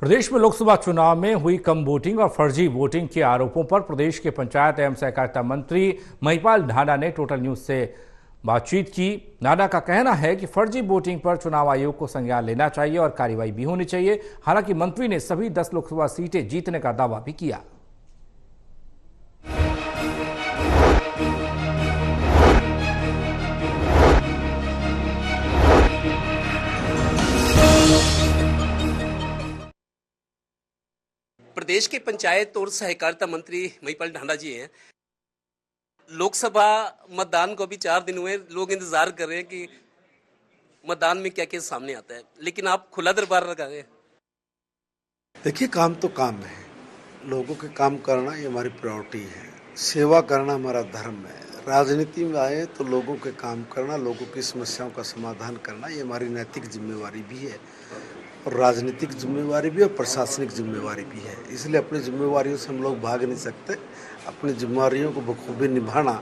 प्रदेश में लोकसभा चुनाव में हुई कम वोटिंग और फर्जी वोटिंग के आरोपों पर प्रदेश के पंचायत एवं सहकारिता मंत्री महिपाल ढांडा ने टोटल न्यूज से बातचीत की। ढांडा का कहना है कि फर्जी वोटिंग पर चुनाव आयोग को संज्ञान लेना चाहिए और कार्रवाई भी होनी चाहिए। हालांकि मंत्री ने सभी 10 लोकसभा सीटें जीतने का दावा भी किया। प्रदेश के पंचायत और सहकारिता मंत्री महिपाल ढांडा जी हैं। लोकसभा मतदान को अभी 4 दिन हुए, लोग इंतजार कर रहे हैं कि मतदान में क्या क्या सामने आता है, लेकिन आप खुला दरबार लगा रहे हैं। देखिए, काम तो काम है, लोगों के काम करना ये हमारी प्रायोरिटी है। सेवा करना हमारा धर्म है। राजनीति में आए तो लोगों के काम करना, लोगों की समस्याओं का समाधान करना ये हमारी नैतिक जिम्मेवारी भी है और राजनीतिक जिम्मेवारी भी और प्रशासनिक जिम्मेवारी भी है। इसलिए अपनी जिम्मेवारियों से हम लोग भाग नहीं सकते। अपनी जिम्मेवारियों को बखूबी निभाना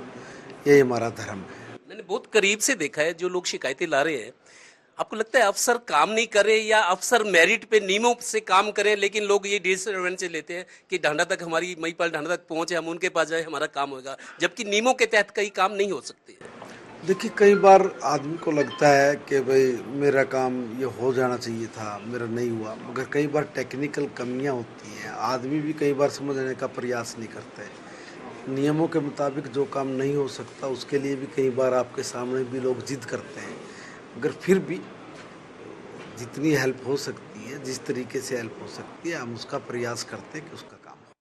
यही हमारा धर्म है। मैंने बहुत करीब से देखा है जो लोग शिकायतें ला रहे हैं। आपको लगता है अफसर काम नहीं कर रहे या अफसर मेरिट पे नियमों से काम करें, लेकिन लोग ये डिसएडवांटेज लेते हैं कि ढांडा तक हमारी महिपाल ढांडा तक पहुंचे, हम उनके पास जाए, हमारा काम होगा, जबकि नियमों के तहत कई काम नहीं हो सकते। देखिए, कई बार आदमी को लगता है कि भाई मेरा काम ये हो जाना चाहिए था, मेरा नहीं हुआ, मगर कई बार टेक्निकल कमियां होती हैं। आदमी भी कई बार समझने का प्रयास नहीं करते। नियमों के मुताबिक जो काम नहीं हो सकता उसके लिए भी कई बार आपके सामने भी लोग जिद करते हैं, मगर फिर भी जितनी हेल्प हो सकती है, जिस तरीके से हेल्प हो सकती है, हम उसका प्रयास करते हैं कि उसका काम हो।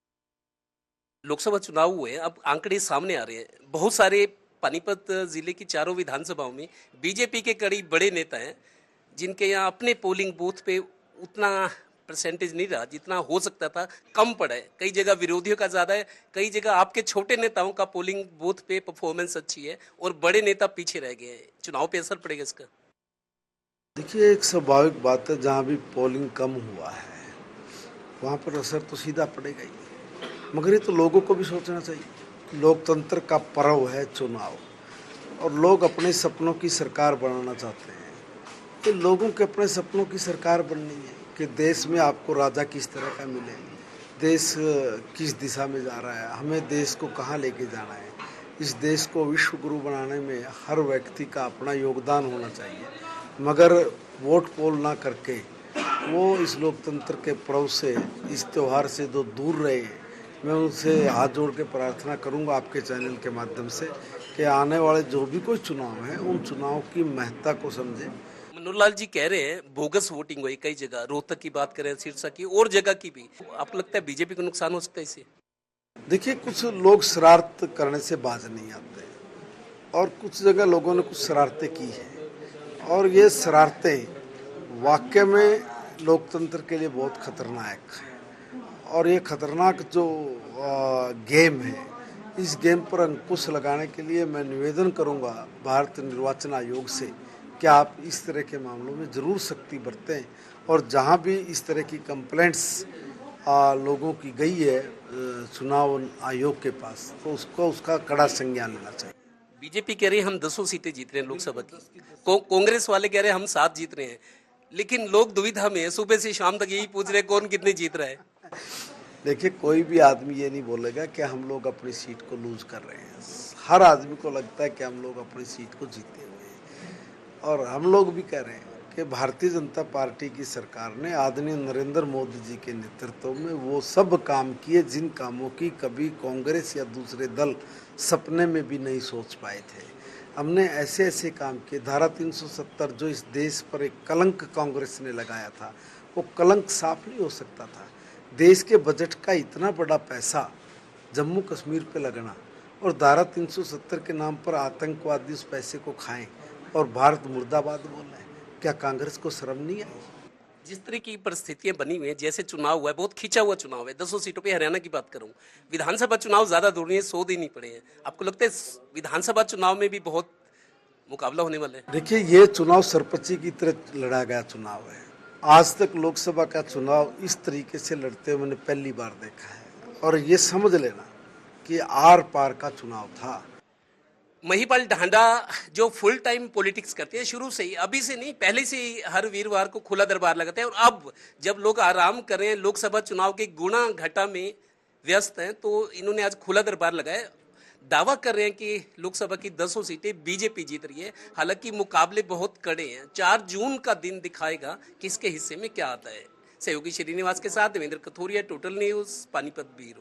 लोकसभा चुनाव हुए, अब आंकड़े सामने आ रहे हैं। बहुत सारे पानीपत जिले की चारों विधानसभाओं में बीजेपी के कई बड़े नेता हैं जिनके यहाँ अपने पोलिंग बूथ पे उतना परसेंटेज नहीं रहा जितना हो सकता था, कम पड़ा है। कई जगह विरोधियों का ज़्यादा है, कई जगह आपके छोटे नेताओं का पोलिंग बूथ पे परफॉर्मेंस अच्छी है और बड़े नेता पीछे रह गए हैं। चुनाव पे असर पड़ेगा इसका? देखिए, एक स्वाभाविक बात है, जहाँ भी पोलिंग कम हुआ है वहाँ पर असर तो सीधा पड़ेगा ही, मगर ये तो लोगों को भी सोचना चाहिए। लोकतंत्र का पर्व है चुनाव और लोग अपने सपनों की सरकार बनाना चाहते हैं। तो लोगों के अपने सपनों की सरकार बननी है कि देश में आपको राजा किस तरह का मिले, देश किस दिशा में जा रहा है, हमें देश को कहाँ लेके जाना है। इस देश को विश्व गुरु बनाने में हर व्यक्ति का अपना योगदान होना चाहिए, मगर वोट पोल ना करके वो इस लोकतंत्र के पर्व से, इस त्यौहार से जो दूर रहे। मैं उनसे हाथ जोड़ के प्रार्थना करूंगा आपके चैनल के माध्यम से कि आने वाले जो भी कोई चुनाव है उन चुनाव की महत्ता को समझें। मनोहर लाल जी कह रहे हैं बोगस वोटिंग हुई कई जगह, रोहतक की बात करें, सिरसा की और जगह की भी। आपको लगता है बीजेपी को नुकसान हो सकता है इससे? देखिए, कुछ लोग शरारत करने से बाज नहीं आते और कुछ जगह लोगों ने कुछ शरारतें की हैं और ये शरारतें वाकई में लोकतंत्र के लिए बहुत खतरनाक है। और ये खतरनाक जो गेम है, इस गेम पर अंकुश लगाने के लिए मैं निवेदन करूंगा भारत निर्वाचन आयोग से कि आप इस तरह के मामलों में ज़रूर सख्ती बरतें और जहां भी इस तरह की कंप्लेंट्स लोगों की गई है चुनाव आयोग के पास, तो उसका कड़ा संज्ञान लेना चाहिए। बीजेपी कह रही है हम 10 सीटें जीत रहे हैं लोकसभा की, कांग्रेस वाले कह रहे हैं हम 7 जीत रहे हैं, लेकिन लोग दुविधा में है। सुबह से शाम तक यही पूछ रहे हैं कौन कितने जीत रहा है। देखिए, कोई भी आदमी ये नहीं बोलेगा कि हम लोग अपनी सीट को लूज कर रहे हैं। हर आदमी को लगता है कि हम लोग अपनी सीट को जीते हुए हैं और हम लोग भी कह रहे हैं कि भारतीय जनता पार्टी की सरकार ने आदरणीय नरेंद्र मोदी जी के नेतृत्व में वो सब काम किए जिन कामों की कभी कांग्रेस या दूसरे दल सपने में भी नहीं सोच पाए थे। हमने ऐसे ऐसे काम किए। धारा 370 जो इस देश पर एक कलंक कांग्रेस ने लगाया था, वो कलंक साफ नहीं हो सकता था। देश के बजट का इतना बड़ा पैसा जम्मू कश्मीर पे लगना और धारा 370 के नाम पर आतंकवादी उस पैसे को खाएं और भारत मुर्दाबाद बोल रहे हैं। क्या कांग्रेस को शर्म नहीं आई? जिस तरह की परिस्थितियां बनी हुई हैं, जैसे चुनाव हुआ है, बहुत खिंचा हुआ चुनाव है। 10 सीटों पे हरियाणा की बात करूं, विधानसभा चुनाव ज्यादा दूर नहीं है, 100 दिन ही पड़े हैं। आपको लगता है विधानसभा चुनाव में भी बहुत मुकाबला होने वाला है? देखिए, ये चुनाव सरपंची की तरह लड़ा गया चुनाव है। आज तक लोकसभा का चुनाव इस तरीके से लड़ते हुए मैंने पहली बार देखा है और ये समझ लेना कि आर पार का चुनाव था। महिपाल ढांडा जो फुल टाइम पॉलिटिक्स करते हैं शुरू से ही, अभी से नहीं, पहले से ही हर वीरवार को खुला दरबार लगाते हैं। और अब जब लोग आराम कर रहे हैं, लोकसभा चुनाव के गुणा घटा में व्यस्त हैं, तो इन्होंने आज खुला दरबार लगाया। दावा कर रहे हैं कि लोकसभा की 10 सीटें बीजेपी जीत रही है। हालांकि मुकाबले बहुत कड़े हैं। 4 जून का दिन दिखाएगा किसके हिस्से में क्या आता है। सहयोगी श्रीनिवास के साथ Devendra Kathoria, total news, Panipat bureau.